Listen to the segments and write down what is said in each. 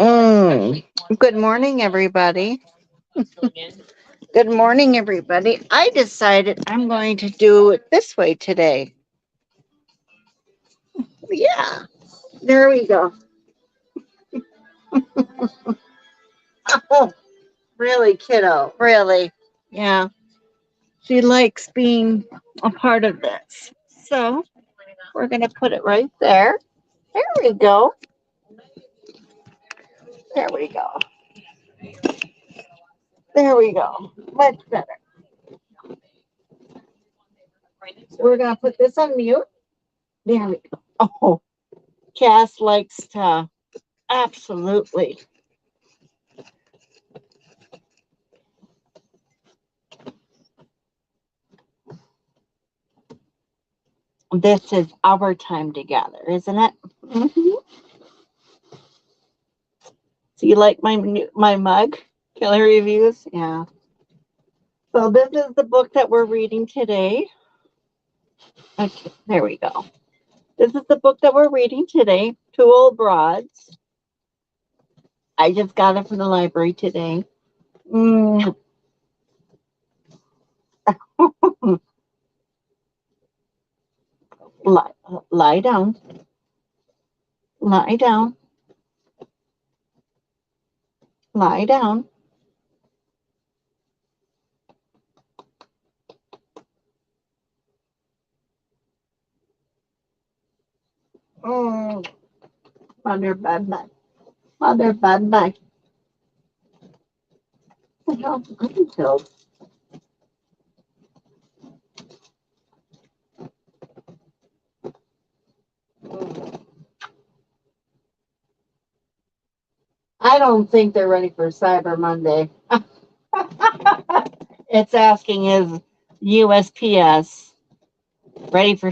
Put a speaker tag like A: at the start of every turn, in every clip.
A: Mm. Good morning, everybody. Good morning, everybody. I decided I'm going to do it this way today. Yeah, there we go. Oh, really, kiddo? Really? Yeah. She likes being a part of this. So we're going to put it right there. There we go. There we go. There we go. Much better. We're going to put this on mute. There we go. Oh, Cass likes to absolutely. This is our time together, isn't it? Mm-hmm. So you like my mug? Killer reviews? Yeah. So this is the book that we're reading today. Okay, there we go. This is the book that we're reading today, Two Old Broads. I just got it from the library today. Mm. Lie down. Lie down. Lie down. Mm. Mother bad bye. Mother bad bye. What the hell? I'm killed. I don't think they're ready for Cyber Monday. It's asking is USPS ready for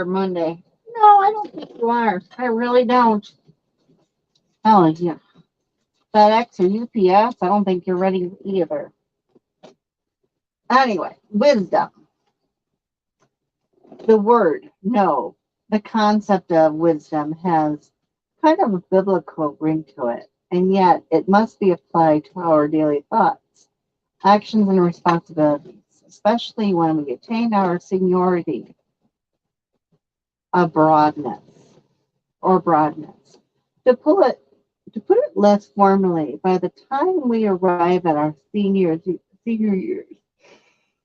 A: Monday? No, I don't think you are. I really don't. Oh yeah, FedEx or UPS. I don't think you're ready either. Anyway, wisdom. The word no. The concept of wisdom has kind of a biblical ring to it, and yet it must be applied to our daily thoughts, actions, and responsibilities, especially when we attain our seniority of broadness. To pull it to put it less formally, by the time we arrive at our senior years,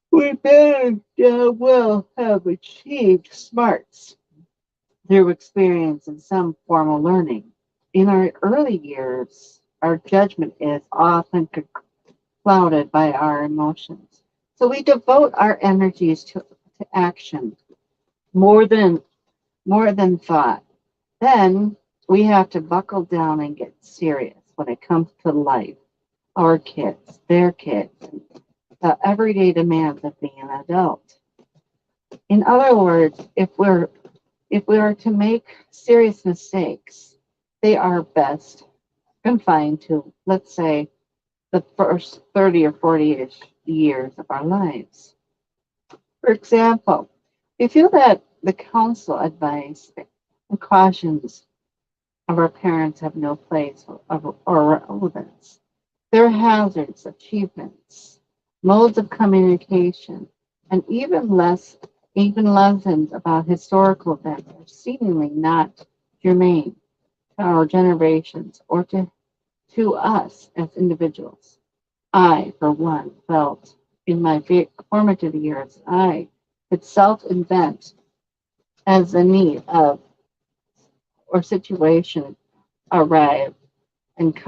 A: we better well have achieved smarts through experience and some formal learning. In our early years, our judgment is often clouded by our emotions. So we devote our energies to action more than more than thought. Then we have to buckle down and get serious when it comes to life, our kids, their kids, and the everyday demands of being an adult. In other words, if we are to make serious mistakes, they are best confined to, let's say, the first 30 or 40-ish years of our lives. For example, we feel that the counsel, advice, and cautions of our parents have no place or relevance. Their hazards, achievements, modes of communication, and even lessons about historical events are seemingly not germane to our generations or to us as individuals. I, for one, felt in my formative years I could self-invent as the need of or situation arrived, and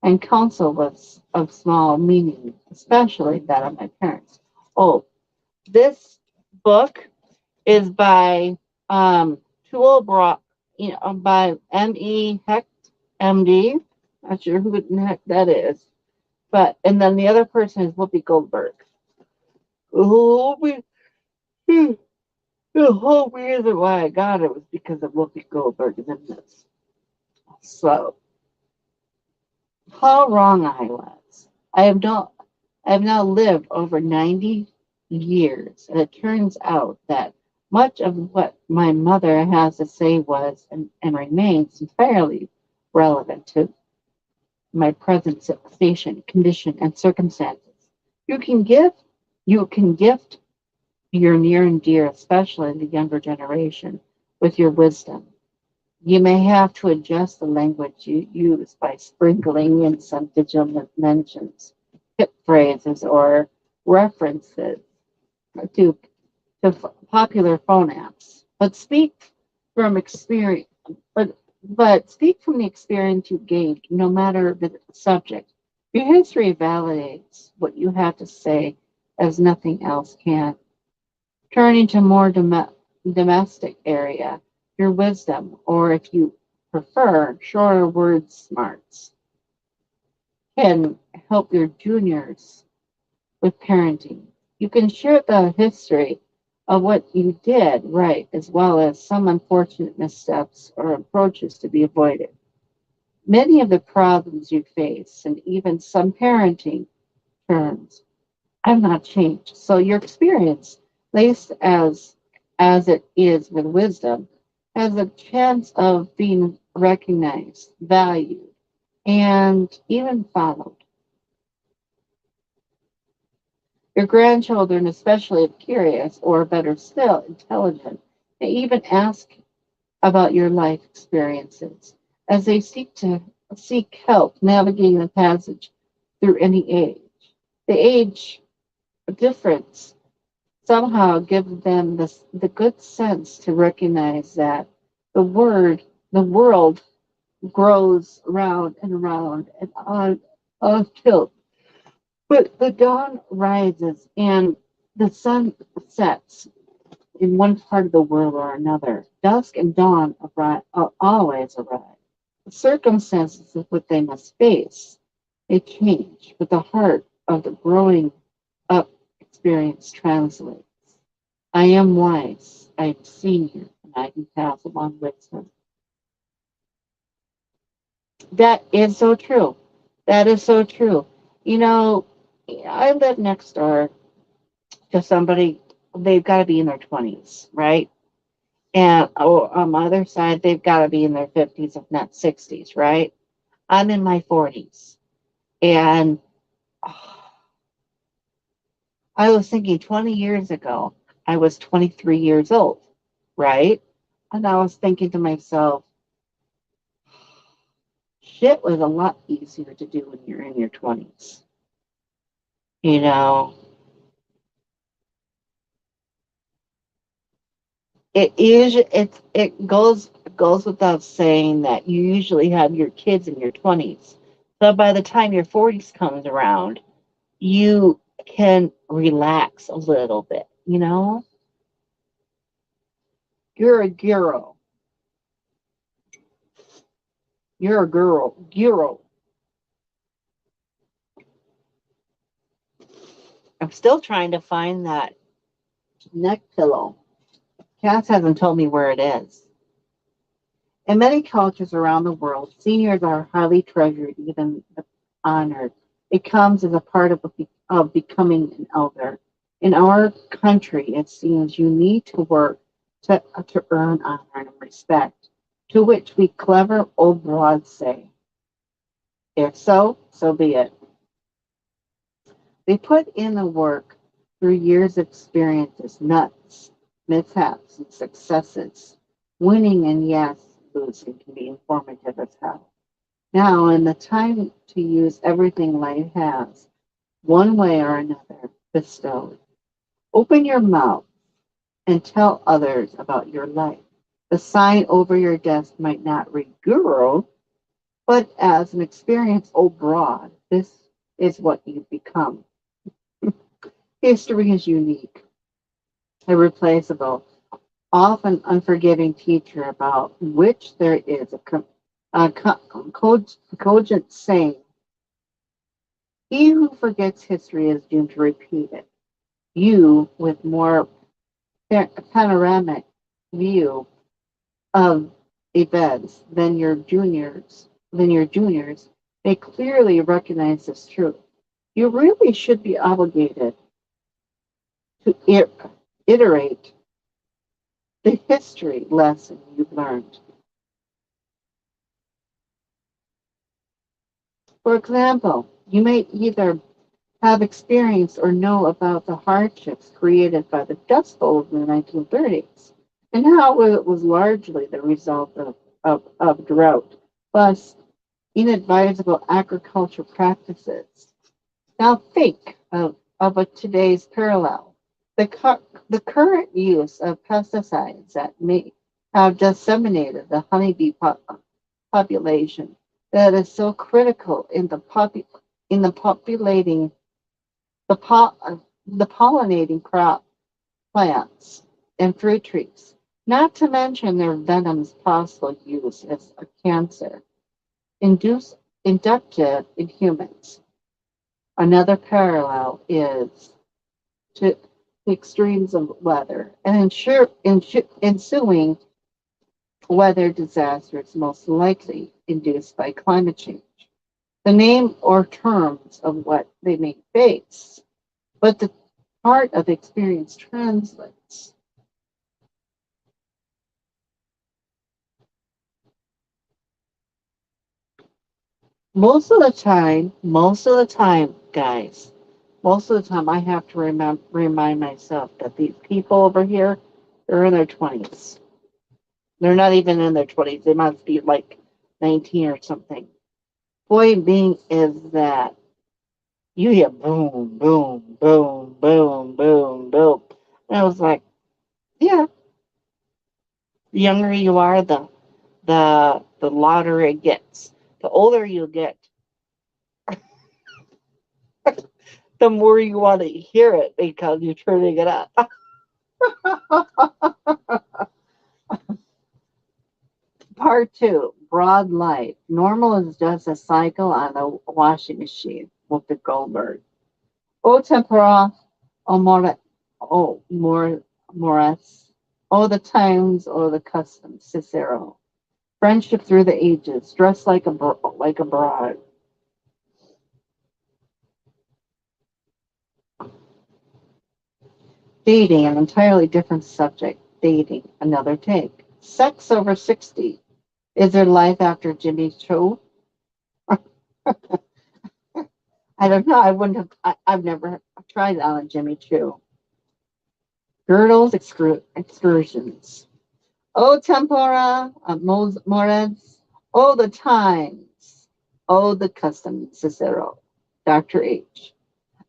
A: and counsel was of small meaning, especially that of my parents. Oh, this book is by Tool Brock, by M.E. Hecht, M.D. Not sure who the heck that is, but and then the other person is Whoopi Goldberg. Whoopi, the whole reason why I got it was because of Whoopi Goldberg in this. So how wrong I was. I have now lived over 90 years, and it turns out that Much of what my mother has to say was and remains entirely relevant to my present station, condition, and circumstances. You can give, you can gift your near and dear, especially the younger generation, with your wisdom. You may have to adjust the language you use by sprinkling in some digital mentions, tip phrases, or references to, popular phone apps. From experience, but speak from the experience you gained, no matter the subject. Your history validates what you have to say as nothing else can. Turning to more domestic area, your wisdom, or if you prefer, shorter word smarts, can help your juniors with parenting. You can share the history of what you did right, as well as some unfortunate missteps or approaches to be avoided. Many of the problems you face, and even some parenting terms, have not changed. So your experience, laced as it is with wisdom, has a chance of being recognized, valued, and even followed. Your grandchildren, especially if curious, or better still, intelligent, may even ask about your life experiences as they seek help navigating the passage through any age. The age difference somehow gives them the good sense to recognize that the world grows round and round and on tilt. But the dawn rises and the sun sets in one part of the world or another. Dusk and dawn always arrive. The circumstances of what they must face, they change, but the heart of the growing up experience translates. I am wise, I am senior, and I can pass along wisdom. That is so true. That is so true. You know, I live next door to somebody, they've got to be in their 20s, right? And on my other side, they've got to be in their 50s, if not 60s, right? I'm in my 40s. And oh, I was thinking 20 years ago, I was 23 years old, right? And I was thinking to myself, shit was a lot easier to do when you're in your 20s. You know, it goes without saying that you usually have your kids in your 20s. So by the time your 40s comes around, you can relax a little bit, you know? You're a girl. You're a girl. Girl. I'm still trying to find that neck pillow. Cass hasn't told me where it is. In many cultures around the world, seniors are highly treasured, even honored. It comes as a part of becoming an elder. In our country, it seems you need to work to earn honor and respect, to which we clever old broads say, if so, so be it. They put in the work through years of experiences, nuts, mishaps, and successes. Winning and yes, losing can be informative as hell. Now, in the time to use everything life has, one way or another, bestowed. Open your mouth and tell others about your life. The sign over your desk might not read guru, but as an experienced old broad, this is what you've become. History is unique, irreplaceable, often unforgiving teacher about which there is cogent saying. He who forgets history is doomed to repeat it. You, with more panoramic view of events than your juniors, may clearly recognize this truth. You really should be obligated to iterate the history lesson you've learned. For example, you may either have experienced or know about the hardships created by the Dust Bowl in the 1930s and how it was largely the result of drought, plus inadvisable agriculture practices. Now think of today's parallel. The current use of pesticides that may have disseminated the honeybee population that is so critical in the populating the the pollinating crop plants and fruit trees, not to mention their venom's possible use as a cancer induce inductive in humans. Another parallel is to the extremes of weather and ensuing weather disasters most likely induced by climate change. The name or terms of what they may face, but the part of experience translates. Guys, most of the time I have to remind myself that these people over here, they're in their 20s. They're not even in their 20s. They must be like 19 or something. Point being is that you hear boom, boom, boom, boom, boom, boom. And I was like, yeah, the younger you are, the louder it gets. The older you get, the more you want to hear it because you're turning it up. Part two, broad light. Normal is just a cycle on a washing machine with the Goldberg. O tempora, o more, o more, mores, o the times, o the customs, Cicero. Friendship through the ages, dressed like a bride. Dating, an entirely different subject. Dating, another take. Sex over 60. Is there life after Jimmy Choo? I don't know. I wouldn't have. I've never tried on a Jimmy Choo. Girdles excursions. Oh, tempora, mores. Oh, the times. Oh, the customs. Cicero. Dr. H.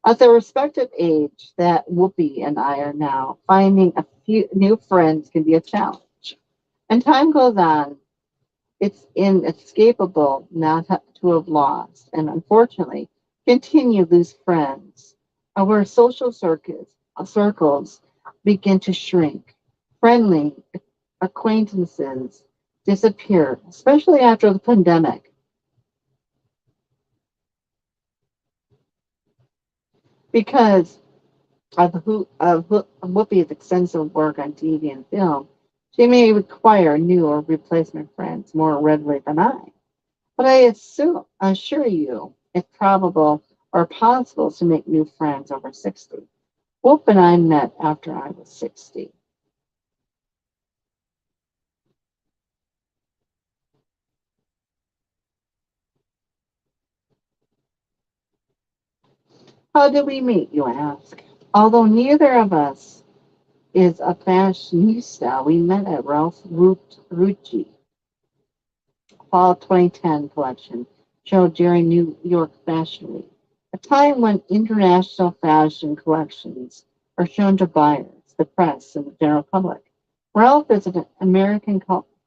A: At the respective age that Whoopi and I are now, finding a few new friends can be a challenge. And time goes on, it's inescapable not to have lost, and unfortunately, continue to lose friends. Our social circles begin to shrink. Friendly acquaintances disappear, especially after the pandemic, because of Whoopi's extensive work on TV and film. She may require new or replacement friends more readily than I. But assure you, it's probable or possible to make new friends over 60. Whoop and I met after I was 60. How did we meet, you ask? Although neither of us is a fashionista, we met at Ralph Rucci Fall 2010 collection show during New York Fashion Week, a time when international fashion collections are shown to buyers, the press, and the general public. Ralph is an American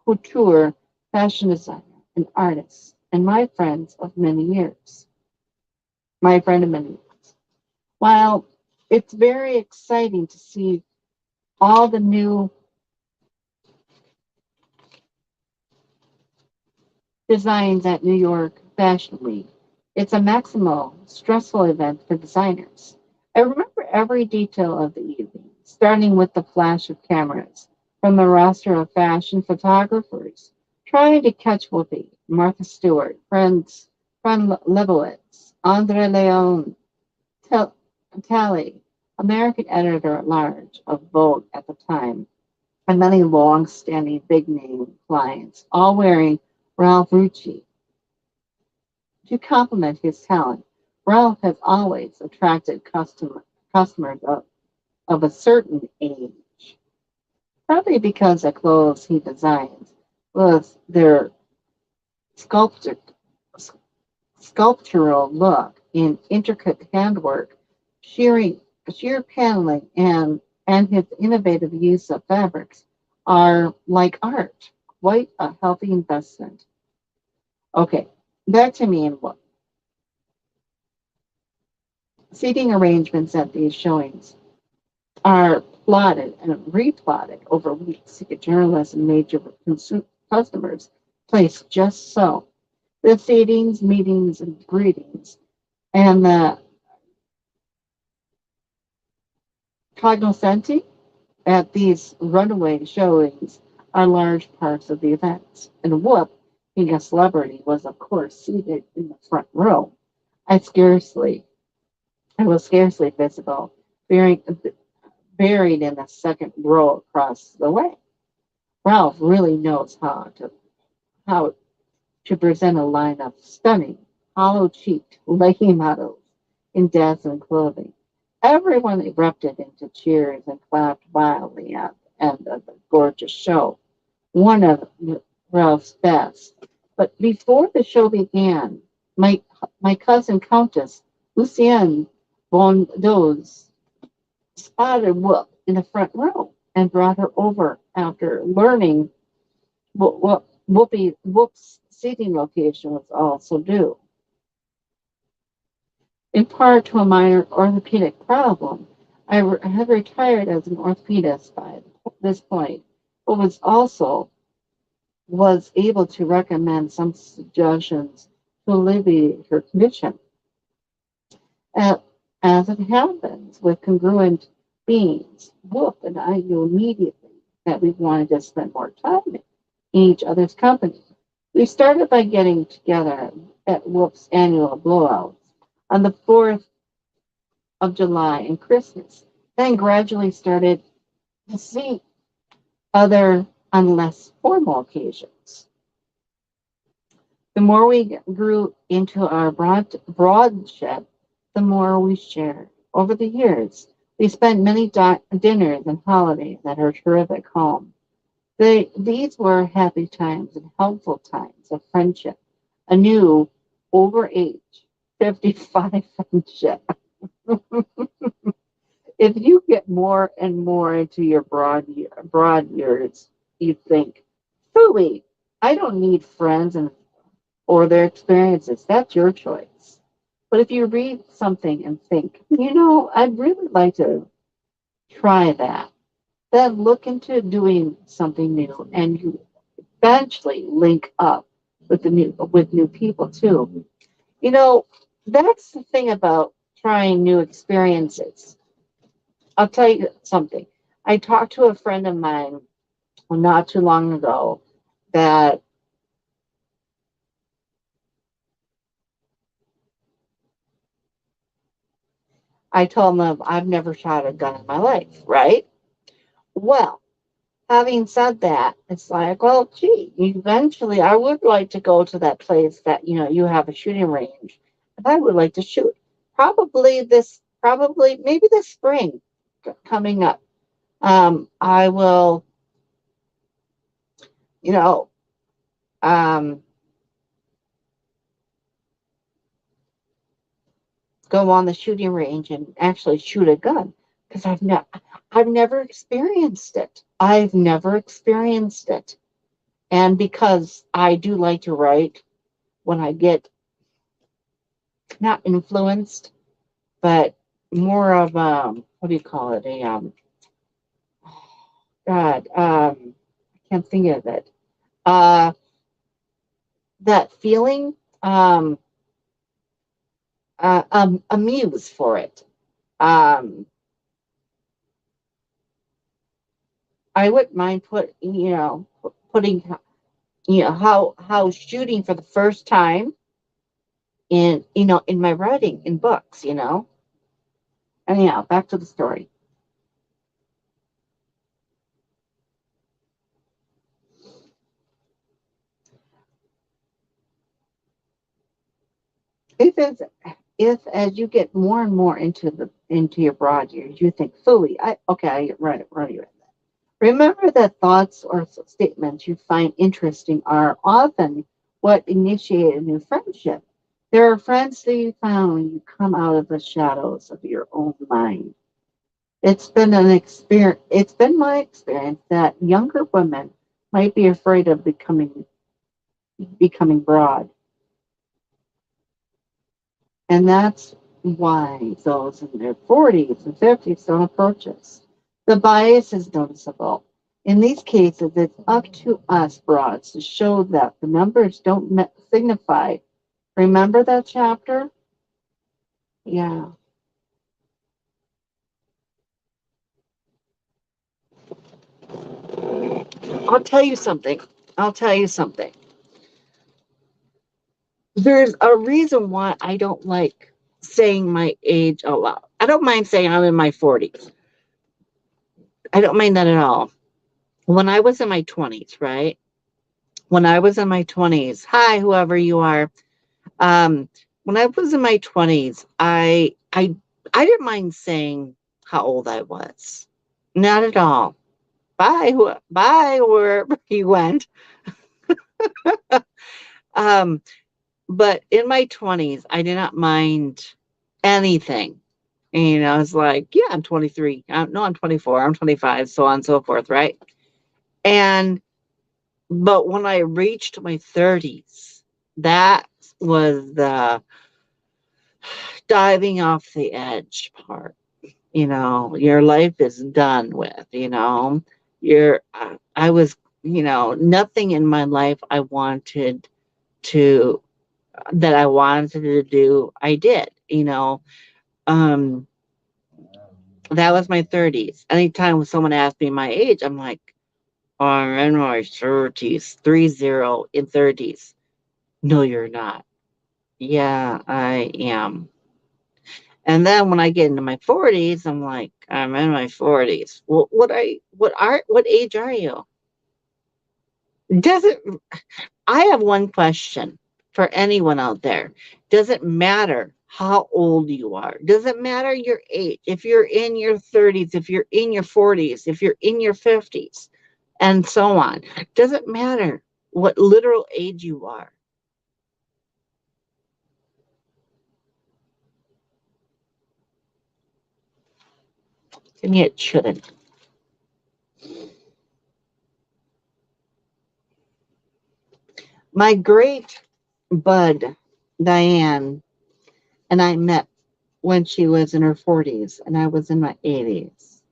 A: couture fashion designer and artist, and my friend of many years. While it's very exciting to see all the new designs at New York Fashion Week. It's a maximal, stressful event for designers. I remember every detail of the evening, starting with the flash of cameras from the roster of fashion photographers, trying to catch Whoopi, Martha Stewart, Fran Lebowitz, Andre Leon, Talley, American editor at large of Vogue at the time, and many long-standing big-name clients, all wearing Ralph Rucci to complement his talent. Ralph has always attracted customers of a certain age, probably because the clothes he designs was their sculpture, sculptural look in intricate handwork, shearing, sheer paneling, and his innovative use of fabrics are like art, quite a healthy investment. Okay, back to me and what seating arrangements at these showings are plotted and replotted over weeks to get journalists and major customers placed just so. The seatings, meetings, and greetings, and the cognoscenti at these runaway showings are large parts of the events. And Whoop, being a celebrity, was of course seated in the front row. I scarcely, I was scarcely visible, buried, buried in the second row across the way. Ralph really knows how to present a line of stunning, hollow-cheeked lady models in dazzling clothing. Everyone erupted into cheers and clapped wildly at the end of the gorgeous show, one of Ralph's best. But before the show began, my cousin Countess Lucienne Bondos spotted Whoop in the front row and brought her over after learning what Whoop's seating location was also due, in part to a minor orthopedic problem. Had retired as an orthopedist by this point, but was able to recommend some suggestions to alleviate her condition. Uh, as it happens with congruent beings, Wolf and I knew immediately that we wanted to spend more time in each other's company. We started by getting together at Wolf's annual blowouts on the 4th of July and Christmas, then gradually started to see other on less formal occasions. The more we grew into our broadship, the more we shared. Over the years, we spent many dinners and holidays at her terrific home. These were happy times and helpful times of friendship, a new, over age, 55 friendship. If you get more and more into your broad years, you think, "Phooey, I don't need friends and or their experiences. That's your choice." But if you read something and think, I'd really like to try that, then look into doing something new, and you eventually link up with new people too. You know, that's the thing about trying new experiences. I'll tell you something. I talked to a friend of mine not too long ago that I told him I've never shot a gun in my life, right? Well, having said that, it's like, well, gee, eventually I would like to go to that place that, you have a shooting range. And I would like to shoot. Probably, maybe this spring coming up. I will, you know, um, go on the shooting range and actually shoot a gun because I've never experienced it. I've never experienced it. And because I do like to write when I get not influenced, but more of what do you call it? God, I can't think of it. Uh, that feeling, um, a muse for it. Um, I wouldn't mind putting how shooting for the first time in my writing in books. Anyhow, back to the story. If as if as you get more and more into your broad years, you think, "Phooey, I get ready." Remember that thoughts or statements you find interesting are often what initiate a new friendship. There are friends that you found when you come out of the shadows of your own mind. It's been my experience that younger women might be afraid of becoming broad, and that's why those in their 40s and 50s don't approach us. The bias is noticeable. In these cases, it's up to us broads to show that the numbers don't signify. Remember that chapter? Yeah. I'll tell you something. I'll tell you something. There's a reason why I don't like saying my age out loud. I don't mind saying I'm in my 40s. I don't mind that at all. When I was in my 20s, right? When I was in my 20s, hi, whoever you are. Um, when I was in my 20s, I didn't mind saying how old I was. Not at all. Bye, wherever you went. Um, but in my 20s, I did not mind anything. And I was like, yeah, I'm 23. No, I'm 24. I'm 25, so on and so forth, right? And but when I reached my 30s, that was the diving off the edge part. Your life is done with, I was, nothing in my life to, that I wanted to do, I did, um, that was my 30s. Anytime when someone asked me my age, I'm like, oh, I'm in my 30s, 30 in 30s. No, you're not. Yeah, I am. And then when I get into my 40s, I'm like, I'm in my 40s. Well, what age are you? Doesn't I have one question for anyone out there. Does it matter how old you are? Does it matter your age? If you're in your 30s, if you're in your 40s, if you're in your 50s, and so on. Does it matter what literal age you are? To me, it shouldn't. My great bud, Diane, and I met when she was in her 40s and I was in my 80s.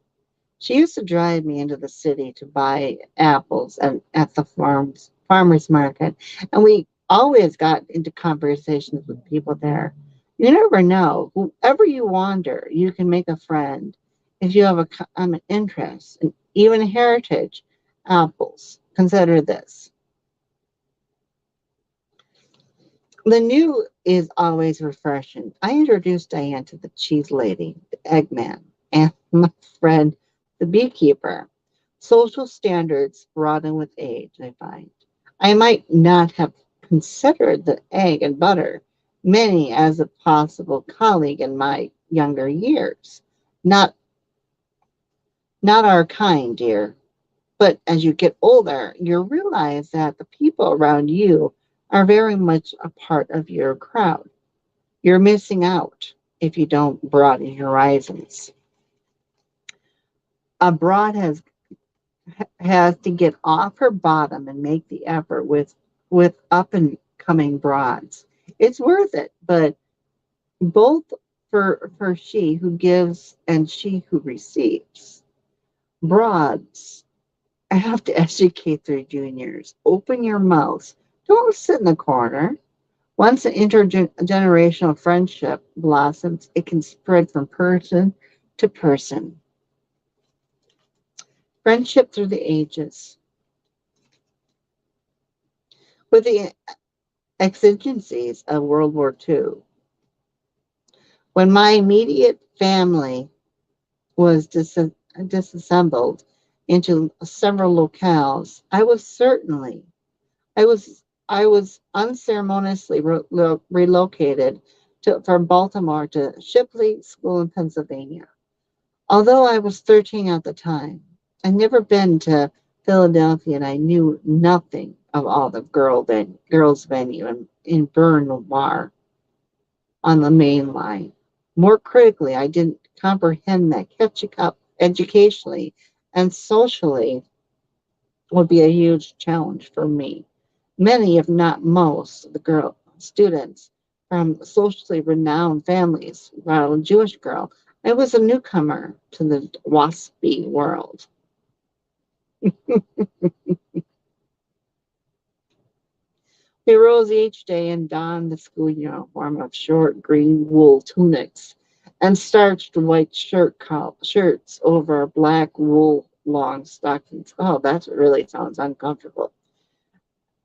A: She used to drive me into the city to buy apples at the farmers market, and we always got into conversations with people there. You never know. Whoever you wander, you can make a friend if you have a common interest, and even heritage apples. Consider this. The new is always refreshing. I introduced Diane to the cheese lady, the Eggman, and my friend, the beekeeper. Social standards broaden with age, I find. I might not have considered the egg and butter many as a possible colleague in my younger years. Not not our kind, dear. But as you get older, you realize that the people around you are very much a part of your crowd. You're missing out if you don't broaden your horizons. A broad has to get off her bottom and make the effort with up and coming broads. It's worth it, but both for she who gives and she who receives. Broads have to educate their juniors. Open your mouth. Don't sit in the corner. Once an intergenerational friendship blossoms, it can spread from person to person. Friendship through the ages. With the exigencies of World War II, when my immediate family was disassembled into several locales, I was I was unceremoniously relocated from Baltimore to Shipley School in Pennsylvania. Although I was 13 at the time, I'd never been to Philadelphia and I knew nothing of all the girls' venue in Bern Noir on the main line. More critically, I didn't comprehend that catching up educationally and socially would be a huge challenge for me. Many, if not most, of the girl students from socially renowned families, while a Jewish girl, I was a newcomer to the waspy world. We rose each day and donned the school uniform of short green wool tunics and starched white shirts over black wool long stockings. Oh, that really sounds uncomfortable.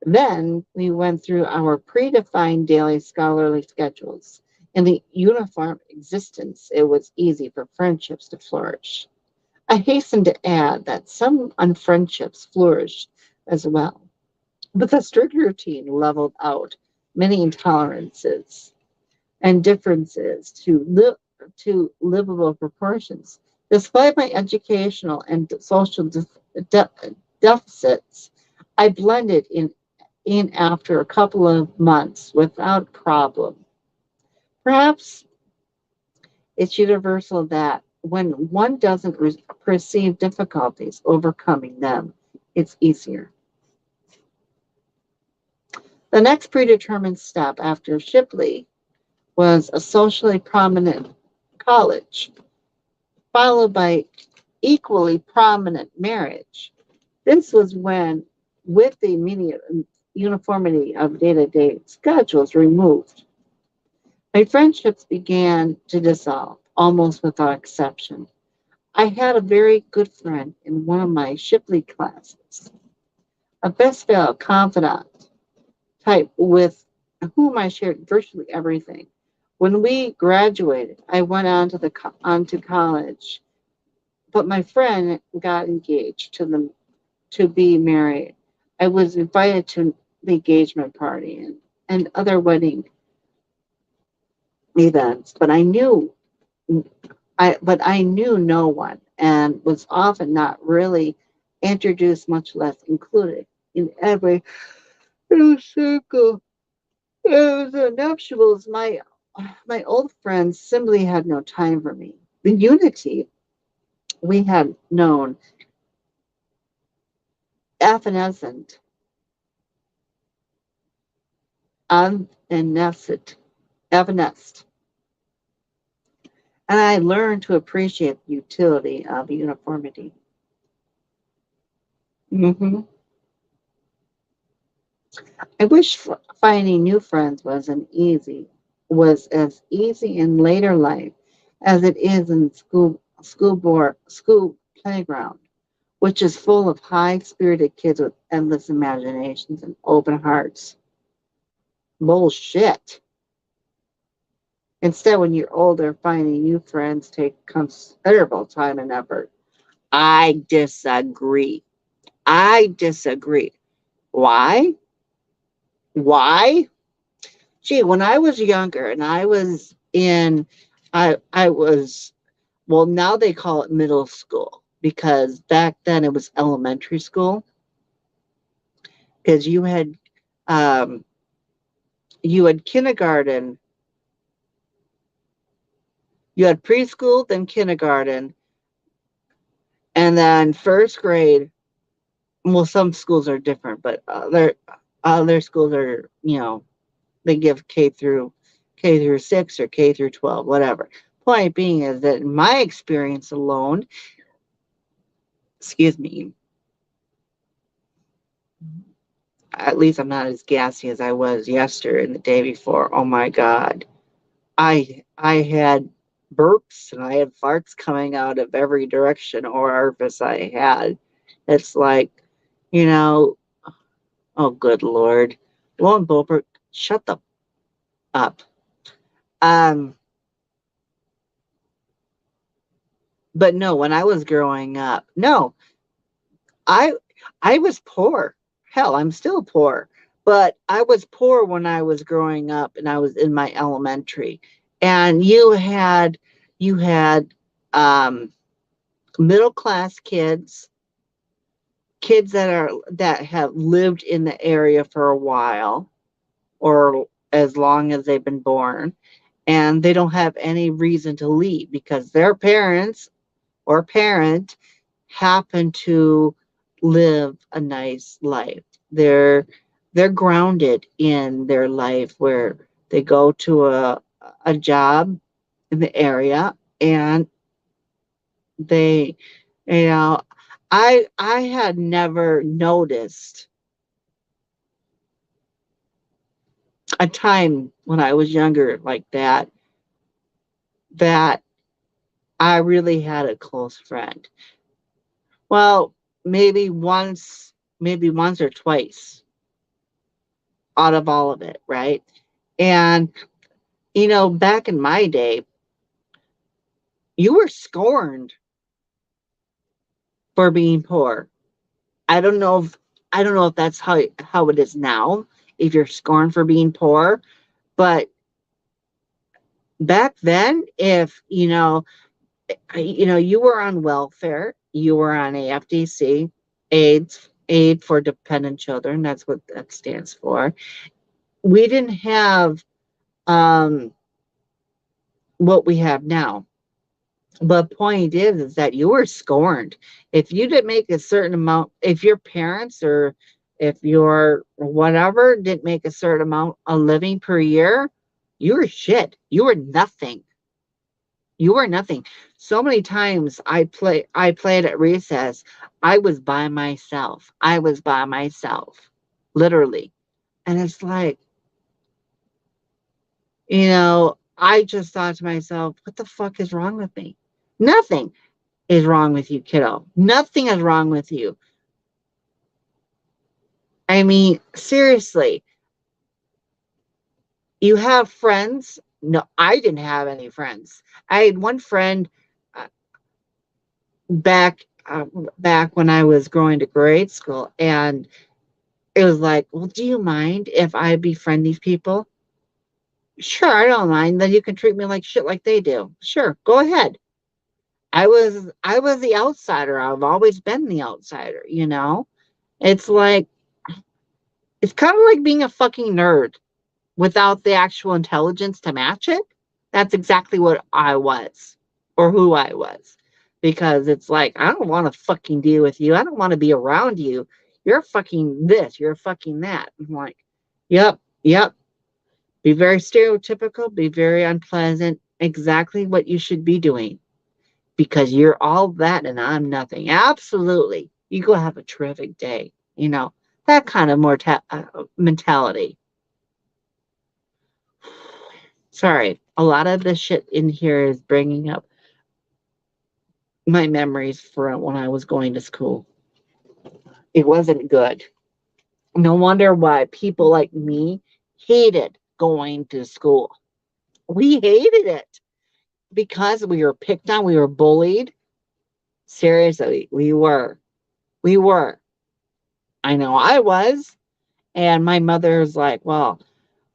A: Then we went through our predefined daily scholarly schedules. In the uniform existence, it was easy for friendships to flourish. I hasten to add that some unfriendships flourished as well. But the strict routine leveled out many intolerances and differences to livable proportions. Despite my educational and social de- deficits, I blended in after a couple of months without problem. Perhaps it's universal that when one doesn't perceive difficulties, overcoming them, it's easier. The next predetermined step after Shipley was a socially prominent college, followed by equally prominent marriage. This was when, with the immediate uniformity of day to day schedules removed, my friendships began to dissolve almost without exception. I had a very good friend in one of my Shipley classes, a best fellow confidant type with whom I shared virtually everything. When we graduated, I went on to college, but my friend got engaged to be married. I was invited to the engagement party and other wedding events, but I knew no one and was often not really introduced, much less included in every little circle. It was the nuptials. My old friends simply had no time for me. The unity we had known, evanescent, evanescent, and I learned to appreciate the utility of uniformity. Mhm. I wish finding new friends was as easy in later life as it is in school playground, which is full of high spirited kids with endless imaginations and open hearts. Bullshit. Instead, when you're older, finding new friends take considerable time and effort. I disagree. I disagree. Why? Why? Gee, when I was younger and I was, well, now they call it middle school because back then it was elementary school because um, you had kindergarten, you had preschool, then kindergarten, and then first grade. Well, some schools are different, but other schools are, they give K through 6 or K through 12, whatever. Point being is that in my experience alone, excuse me, at least I'm not as gassy as I was yesterday and the day before. Oh my God. I had burps and I had farts coming out of every direction or orifice I had. It's like, you know, oh good Lord. Lone Bulbert, shut the up. Um, but no, when I was growing up, no, I I was poor. Hell, I'm still poor. But I was poor when I was growing up and I was in my elementary. And you had um, middle class kids, kids that have lived in the area for a while or as long as they've been born, and they don't have any reason to leave because their parents or parent happen to live a nice life. They're grounded in their life where they go to a job in the area, and they, you know, I had never noticed a time when I was younger like that I really had a close friend. Well, maybe once or twice out of all of it, right? And back in my day, you were scorned for being poor. I don't know if I don't know if that's how it is now, if you're scorned for being poor, but back then, if you were on welfare, you were on AFDC, aid for dependent children, that's what that stands for. We didn't have um what we have now. But point is that you were scorned. If you didn't make a certain amount, if your parents or if your whatever didn't make a certain amount of living per year, you were shit. You were nothing. You were nothing. So many times I played at recess. I was by myself. I was by myself. Literally. And it's like, I just thought to myself, what the fuck is wrong with me? Nothing is wrong with you, kiddo. Nothing is wrong with you. I mean, seriously, you have friends? No, I didn't have any friends. I had one friend uh, back uh, back when I was going to grade school, and it was like, well, do you mind if I befriend these people? Sure, I don't mind. Then you can treat me like shit like they do. Sure, go ahead. I was the outsider. I've always been the outsider. It's like it's kind of like being a fucking nerd without the actual intelligence to match it. That's exactly what I was or who I was. Because it's like, I don't want to fucking deal with you. I don't want to be around you. You're fucking this. You're fucking that. I'm like, yep, yep. Be very stereotypical, be very unpleasant. Exactly what you should be doing because you're all that and I'm nothing. Absolutely. You go have a terrific day. That kind of mentality. Sorry, a lot of the shit in here is bringing up my memories from when I was going to school. It wasn't good. No wonder why people like me hated going to school. We hated it because we were picked on, we were bullied. Seriously, we were. We were. I know I was. And my mother's like, well,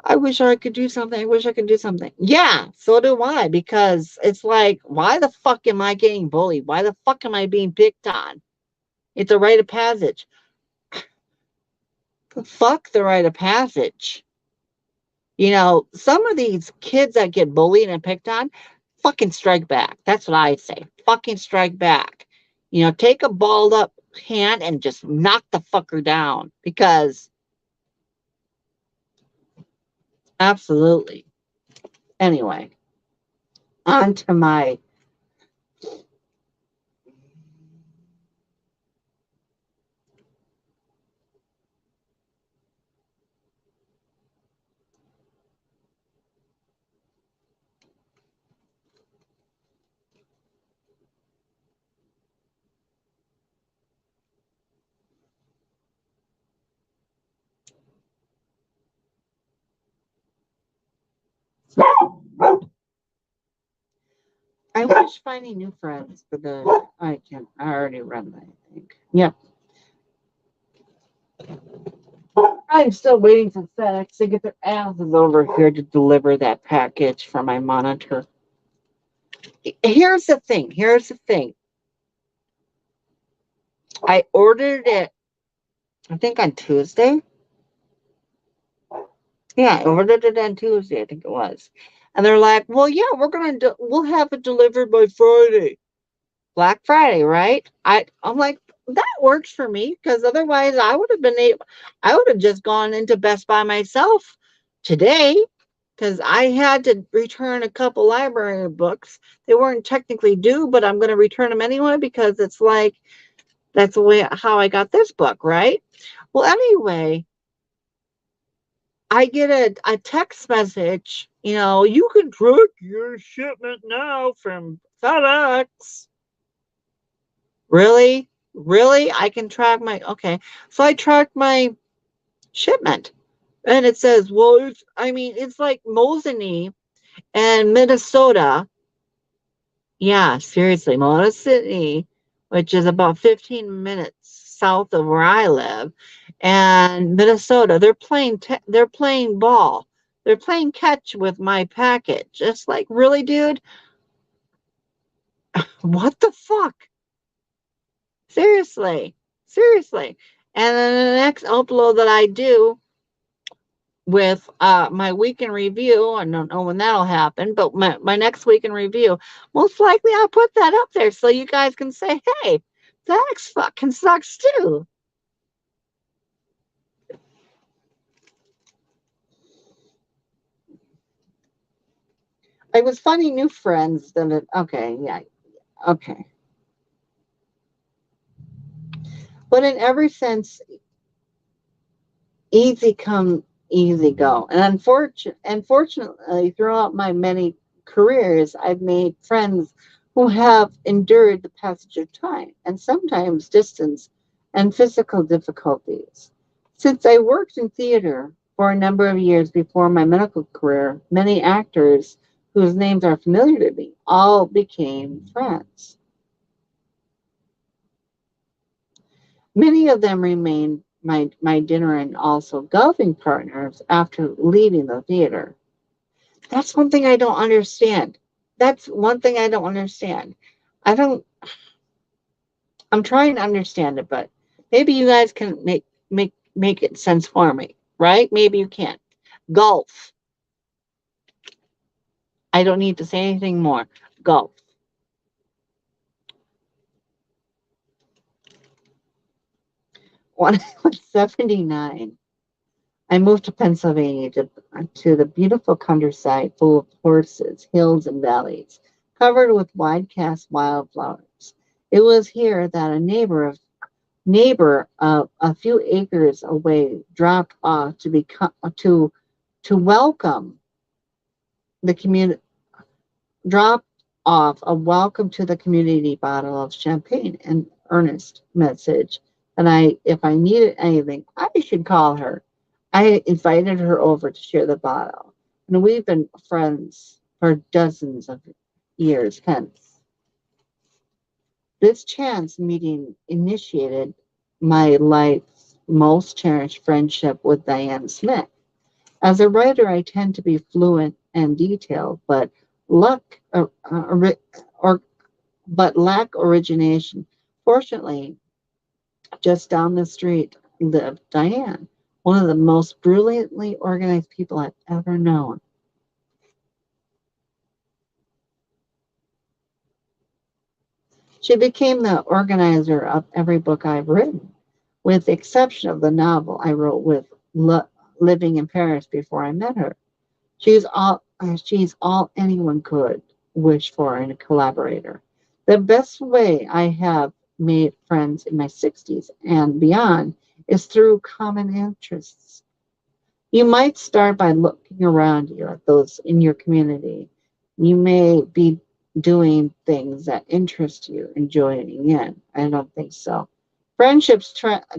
A: I wish I could do something. I wish I could do something. Yeah, so do I, because it's like, why the fuck am I getting bullied? Why the fuck am I being picked on? It's a rite of passage. Fuck the rite of passage. Some of these kids that get bullied and picked on, fucking strike back. That's what I say. Fucking strike back. Take a balled up hand and just knock the fucker down because absolutely. Anyway, on to my I wish finding new friends for the I already run that, I think. Yeah. I'm still waiting for FedEx to get their asses over here to deliver that package for my monitor. Here's the thing. Here's the thing. I ordered it, I think on Tuesday. Yeah, I ordered it on Tuesday, I think it was. And they're like, well, yeah, we'll have it delivered by Friday. Black Friday, right? I'm like, that works for me because otherwise I would have just gone into Best Buy myself today because I had to return a couple library books. They weren't technically due, but I'm going to return them anyway because it's like that's the way how I got this book, right? Well, anyway, I get a text message, you can track your shipment now from FedEx. Really? Really? I can track okay. So I track my shipment. And it says, well, it's like Mosinee and Minnesota. Yeah, seriously, Mosinee, which is about 15 minutes south of where I live, and Minnesota, they're playing ball. They're playing catch with my package. Just like, really, dude? What the fuck? Seriously. Seriously. And then the next upload that I do with my week in review, I don't know when that'll happen, but my next week in review, most likely I'll put that up there so you guys can say, hey, that fucking sucks too. It was funny, new friends. Okay, yeah, okay. But in every sense, easy come, easy go. And unfortunately, throughout my many careers, I've made friends who have endured the passage of time and sometimes distance and physical difficulties. Since I worked in theater for a number of years before my medical career, many actors whose names are familiar to me all became friends. Many of them remained my dinner and also golfing partners after leaving the theater. That's one thing I don't understand. That's one thing I don't understand. I don't, I'm trying to understand it, but maybe you guys can make it sense for me, right? Maybe you can. Golf. I don't need to say anything more. Golf. When I was 79, I moved to Pennsylvania to the beautiful countryside full of horses, hills, and valleys, covered with wide-cast wildflowers. It was here that a neighbor a few acres away dropped off to welcome the community dropped off a welcome to the community bottle of champagne and earnest message that if I needed anything, I should call her. I invited her over to share the bottle, and we've been friends for dozens of years hence. This chance meeting initiated my life's most cherished friendship with Diane Smith. As a writer, I tend to be fluent and detailed, luck or but lack origination. Fortunately, just down the street lived Diane, one of the most brilliantly organized people I've ever known. She became the organizer of every book I've written, with the exception of the novel I wrote with living in Paris before I met her. She's all anyone could wish for in a collaborator. The best way I have made friends in my 60s and beyond is through common interests. You might start by looking around you at those in your community. You may be doing things that interest you and joining in. I don't think so. Friendships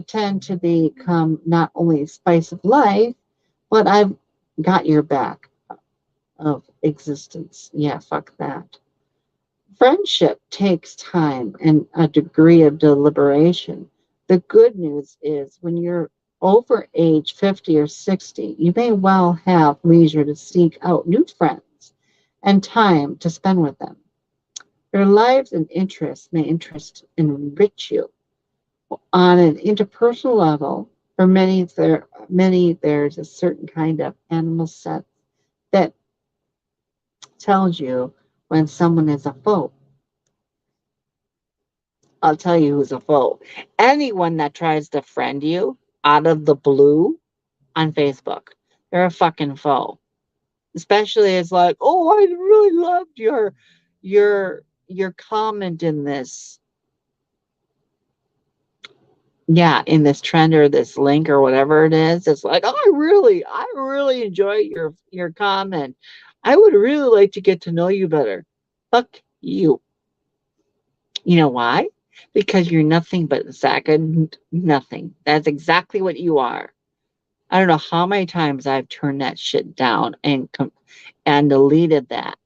A: tend to become not only spice of life, but I've got your back of existence. Yeah, fuck that. Friendship takes time and a degree of deliberation. The good news is over age 50 or 60, you may well have leisure to seek out new friends and time to spend with them. Their lives and interests may interest and enrich you on an interpersonal level. For many there's a certain kind of animal sense that tells you when someone is a foe. I'll tell you who's a foe. Anyone that tries to friend you out of the blue on Facebook, they're a fucking foe. Especially it's like, oh, I really loved your comment in this, yeah, in this trend or this link or whatever it is. It's like, oh, I really enjoy your comment. I would really like to get to know you better. Fuck you. You know why? Because you're nothing but a sack of nothing. That's exactly what you are. I don't know how many times I've turned that shit down and deleted that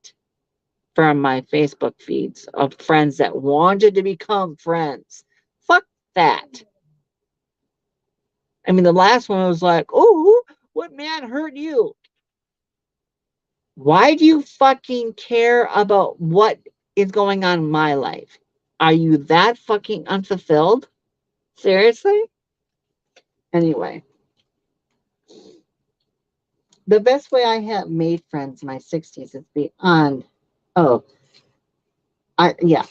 A: from my Facebook feeds of friends that wanted to become friends. Fuck that. I mean, the last one was like, oh, what man hurt you? Why do you fucking care about what is going on in my life? Are you that fucking unfulfilled? Seriously? Anyway, the best way I have made friends in my 60s is beyond. Oh, yeah.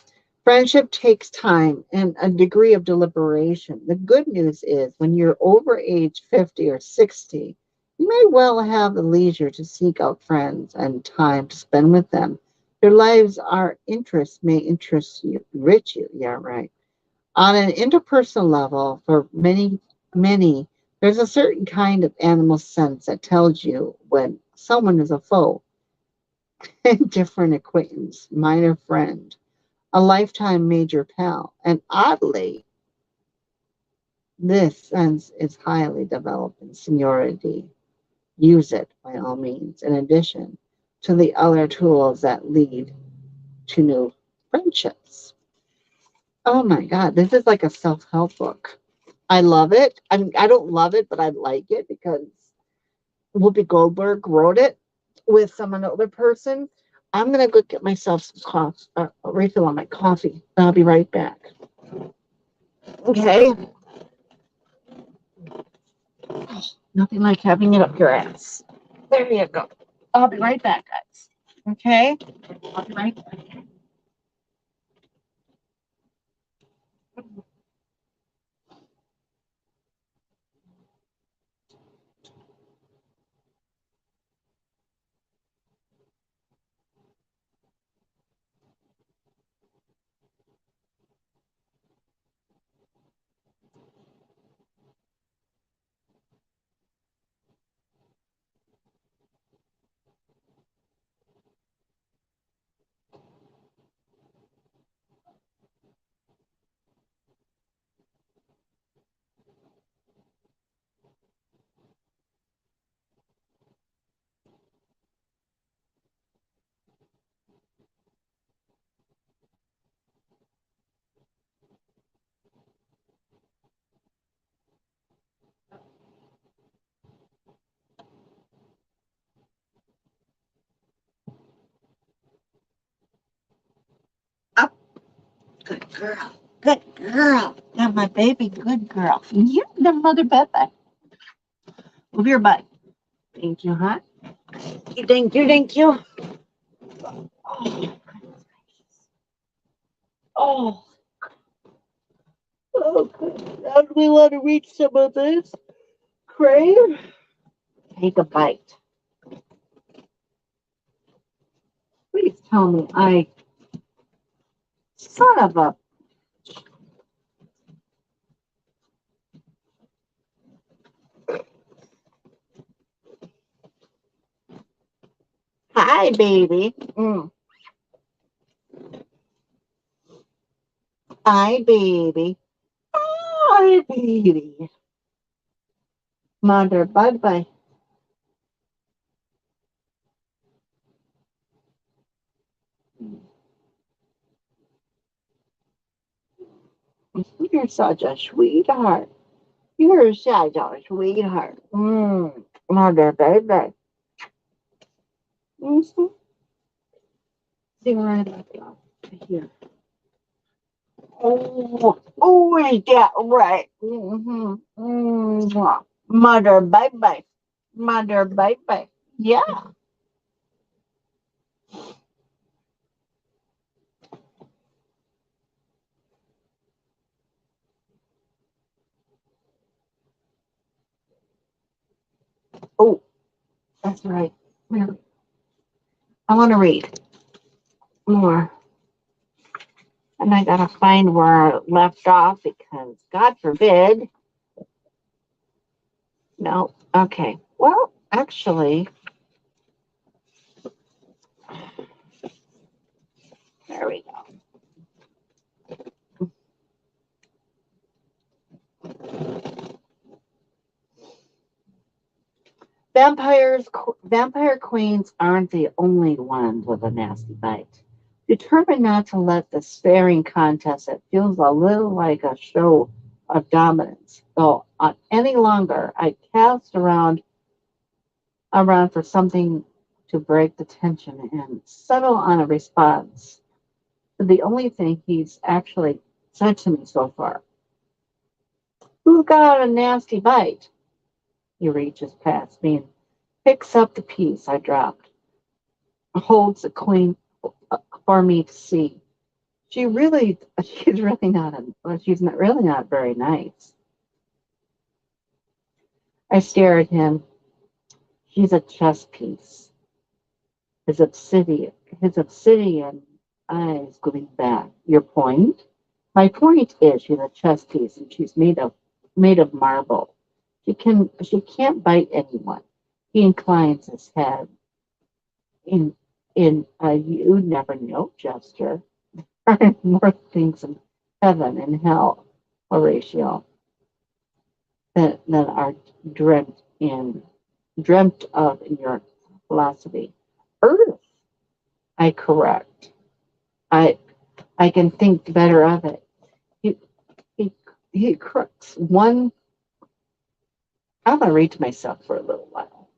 A: Friendship takes time and a degree of deliberation. The good news is when you're over age 50 or 60, you may well have the leisure to seek out friends and time to spend with them. Their lives, our interests may interest you, enrich you. Yeah, right. On an interpersonal level, for many, there's a certain kind of animal sense that tells you when someone is a foe, a different acquaintance, minor friend, a lifetime major pal. And oddly, this sense is highly developed in seniority. Use it by all means, in addition to the other tools that lead to new friendships. Oh my God, this is like a self help book. I love it. I mean, I don't love it, but I like it because Whoopi Goldberg wrote it with some other person. I'm gonna go get myself some coffee, a refill on my coffee. I'll be right back. Okay. Nothing like having it up your ass. There you go. I'll be right back, guys. Okay. I'll be right back. Up. Good girl. Good girl. Got my baby. Good girl. You the mother Beth. Move your butt. Thank you, huh? Thank you. Thank you. Oh, oh, okay. Now do we want to reach some of this? Crave? Take a bite. Please tell me son of a, hi, baby. Hi, baby. Hi, baby. Mother, bye-bye. You're such a sweetheart. You're such a sweetheart. Mother baby. Mm-hmm. See right up here. Oh, is that right? Mm-hmm. Mother baby. Mother baby. Yeah. Oh, that's right. Really. I want to read more. And I gotta find where I left off because God forbid. No. Okay. Well, actually, there we go. Vampire queens aren't the only ones with a nasty bite. Determined not to let the staring contest that feels a little like a show of dominance go on any longer, I cast around for something to break the tension and settle on a response to the only thing he's actually said to me so far. Who got a nasty bite? He reaches past me and picks up the piece I dropped, holds the coin for me to see. She's really not, she's not really not very nice. I stare at him. She's a chess piece. His obsidian, his obsidian eyes gleam back. Your point? My point is she's a chess piece and she's made of marble. She can't bite anyone. He inclines his head in a you never know gesture. There are more things in heaven and hell, Horatio, that are dreamt of in your philosophy. Earth, I correct. I I can think better of it. He he he crooks one. I'm gonna read to myself for a little while.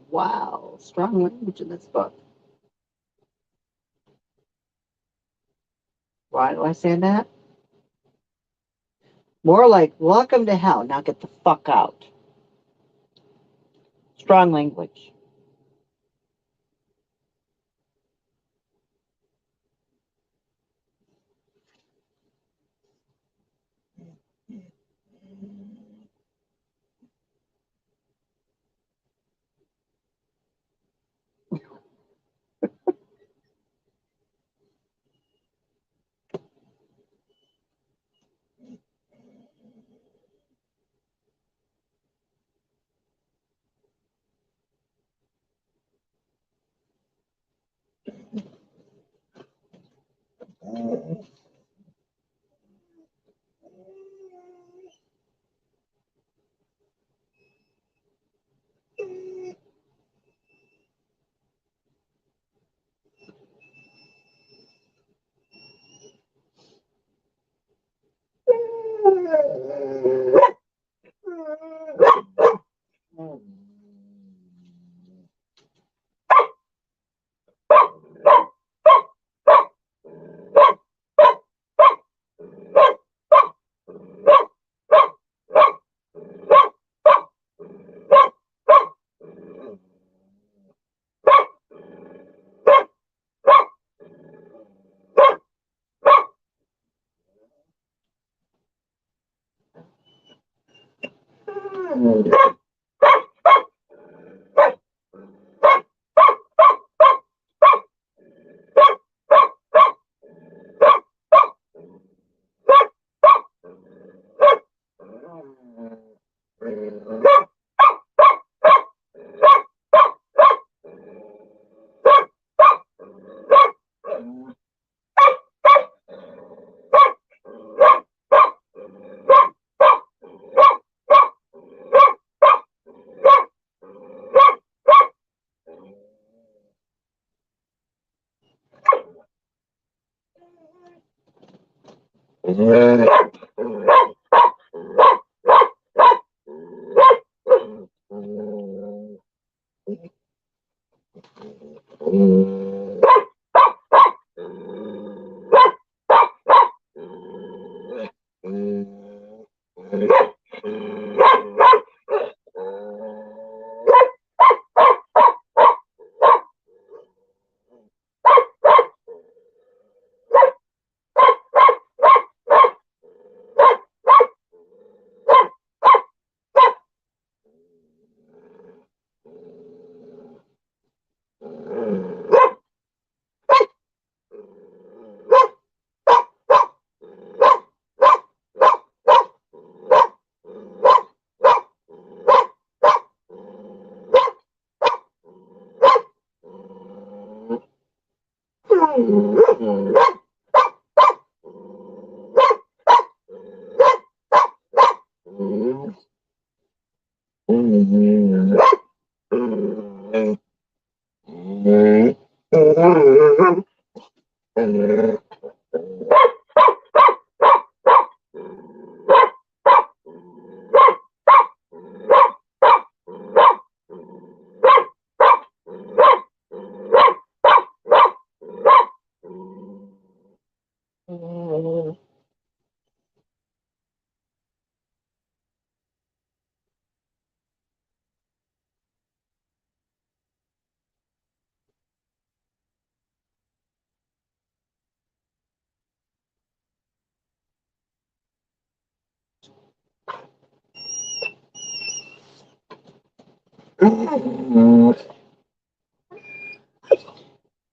A: Wow, strong language in this book. Why do I say that? More like, welcome to hell. Now get the fuck out. Strong language.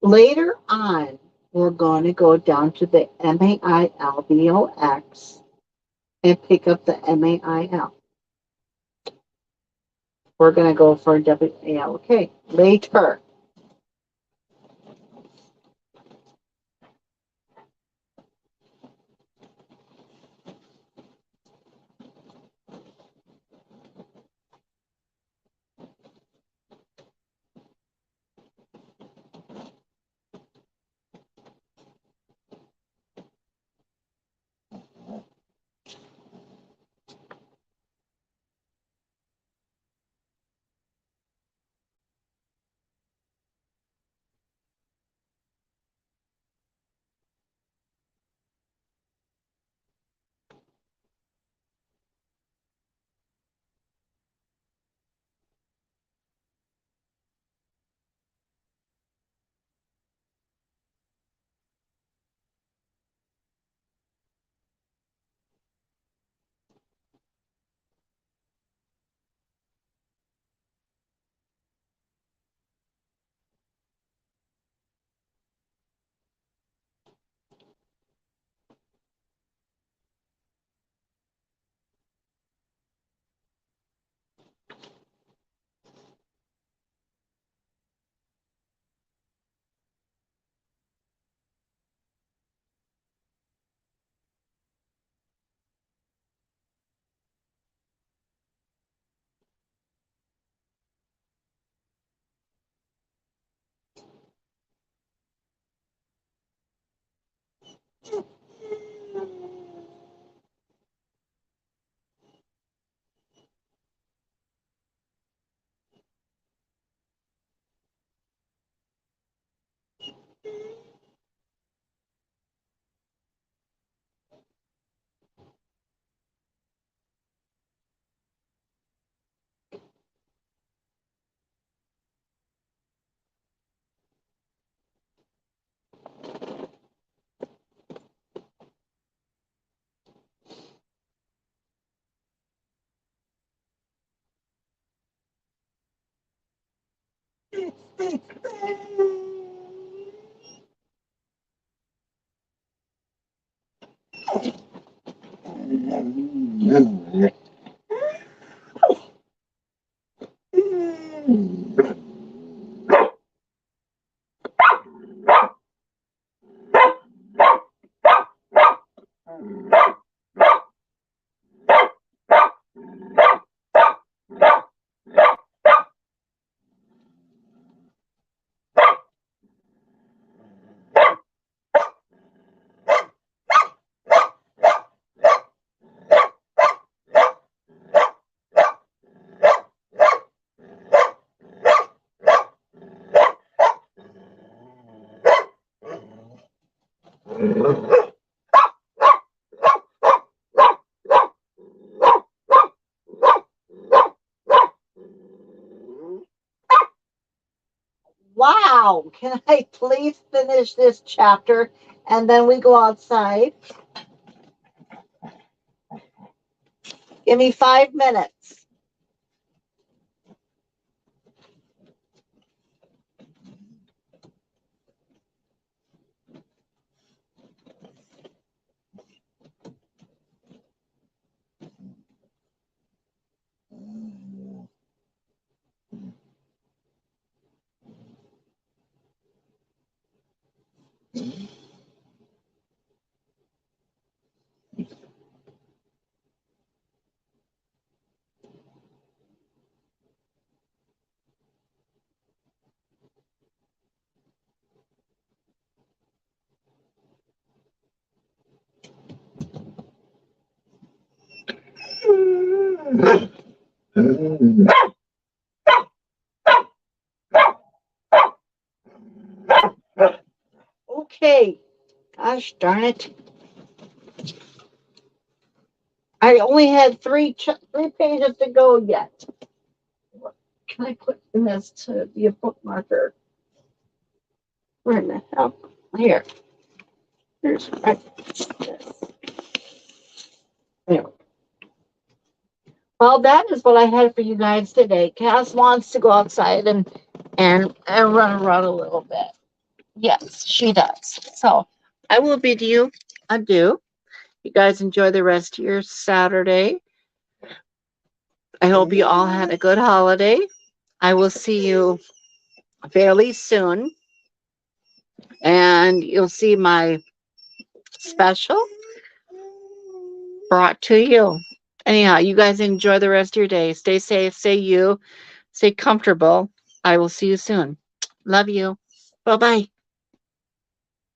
A: Later on, we're going to go down to the MAILBOX and pick up the MAIL. We're going to go for WALK later. Wow, can I please finish this chapter and then we go outside? Give me 5 minutes. Okay, gosh darn it. I only had three pages to go yet. Can I put this to be a bookmarker? Where in the hell? Here. Here's this. Anyway. Well, that is what I had for you guys today. Cass wants to go outside and run around a little bit. Yes, she does. So I will bid you adieu. You guys enjoy the rest of your Saturday. I hope you all had a good holiday. I will see you fairly soon. And you'll see my special brought to you. Anyhow, you guys enjoy the rest of your day. Stay safe, stay comfortable. I will see you soon. Love you. Bye bye.